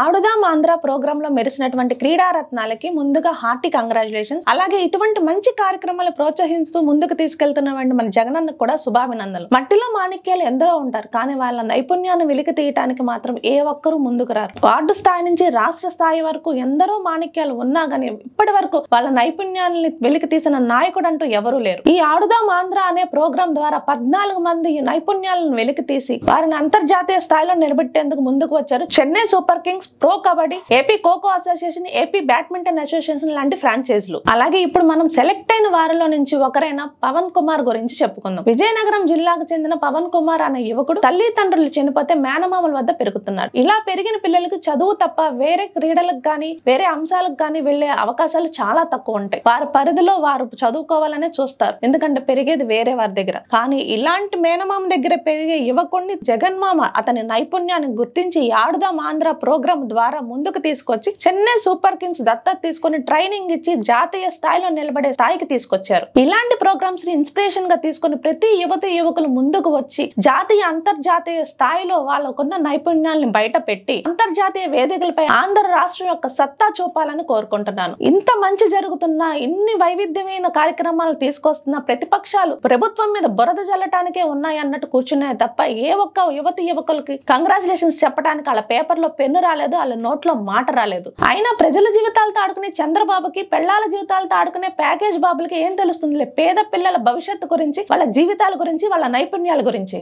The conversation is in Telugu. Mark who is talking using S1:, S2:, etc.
S1: ఆడుదాం ఆంధ్ర ప్రోగ్రామ్ లో మెరిసినటువంటి క్రీడారత్నాలకి ముందుగా హార్టీ కంగ్రాచులేషన్స్. అలాగే ఇటువంటి మంచి కార్యక్రమాలు ప్రోత్సహిస్తూ ముందుకు తీసుకెళ్తున్నటువంటి మన జగనన్నకు కూడా శుభాభినందనలు. మట్టిలో మాణిక్యాలు ఎందరో ఉంటారు, కానీ వాళ్ళ నైపుణ్యాన్ని వెలికి తీయటానికి మాత్రం ఏ ఒక్కరూ ముందుకు రారు. వార్డు స్థాయి నుంచి రాష్ట్ర స్థాయి వరకు ఎందరో మాణిక్యాలు ఉన్నా గానీ ఇప్పటి వరకు వాళ్ళ నైపుణ్యాన్ని వెలికి తీసిన నాయకుడు అంటూ ఎవరూ లేరు. ఈ ఆడుదాం ఆంధ్ర అనే ప్రోగ్రాం ద్వారా 14 మంది నైపుణ్యాలను వెలికి తీసి వారిని అంతర్జాతీయ స్థాయిలో నిలబెట్టేందుకు ముందుకు వచ్చారు. Chennai super Kings, pro kabaddi, AP kho kho association, AP badminton association లాంటి ఫ్రాంచైజీలు. అలాగే ఇప్పుడు మనం సెలెక్ట్ అయిన వారిలో నుంచి ఒకరైన పవన్ కుమార్ గురించి చెప్పుకుందాం. విజయనగరం జిల్లాకు చెందిన పవన్ కుమార్ అనే యువకుడు తల్లిదండ్రులు చనిపోతే మేనమామల వద్ద పెరుగుతున్నాడు. ఇలా పెరిగిన పిల్లలకు చదువు తప్ప వేరే క్రీడలకు గానీ వేరే అంశాలకు గానీ వెళ్లే అవకాశాలు చాలా తక్కువ ఉంటాయి. వారి పరిధిలో వారు చదువుకోవాలనే చూస్తారు, ఎందుకంటే పెరిగేది వేరే వారి దగ్గర. కానీ ఇలాంటి మేనమామ దగ్గర పెరిగే యువకుడిని జగన్మామ అతని నైపుణ్యాన్ని గుర్తించి ఆడుదాం ఆంధ్ర ప్రోగ్రాం ద్వారా ముందుకు తీసుకొచ్చి చెన్నై సూపర్ కింగ్స్ దత్తత తీసుకొని ట్రైనింగ్ ఇచ్చి జాతీయ స్థాయిలో నిలబడే స్థాయికి తీసుకొచ్చారు. ఇలాంటి ప్రోగ్రామ్స్ ని ఇన్స్పిరేషన్ గా తీసుకుని ప్రతి యువకులు ముందుకు వచ్చి జాతీయ అంతర్జాతీయ స్థాయిలో వాళ్ళకున్న నైపుణ్యాలను బయట పెట్టి అంతర్జాతీయ వేదికలపై ఆంధ్ర రాష్ట్రం యొక్క సత్తా చూపాలని కోరుకుంటున్నాను. ఇంత మంచి జరుగుతున్న, ఇన్ని వైవిధ్యమైన కార్యక్రమాలు తీసుకొస్తున్న ప్రతిపక్షాలు ప్రభుత్వం మీద బురద జల్లటానికే ఉన్నాయి అన్నట్టు కూర్చున్నాయి తప్ప ఏ ఒక్క యువకులకి కంగ్రాచులేషన్స్ చెప్పడానికి వాళ్ళ పేపర్ లో పెన్ను రాలేదు, వాళ్ళ నోట్లో మాట రాలేదు. అయినా ప్రజల జీవితాలతో ఆడుకునే చంద్రబాబుకి, పెళ్లాల జీవితాలతో ఆడుకునే ప్యాకేజ్ బాబులకి ఏం తెలుస్తుందిలే పేద పిల్లల భవిష్యత్తు గురించి, వాళ్ళ జీవితాల గురించి, వాళ్ళ నైపుణ్యాల గురించి.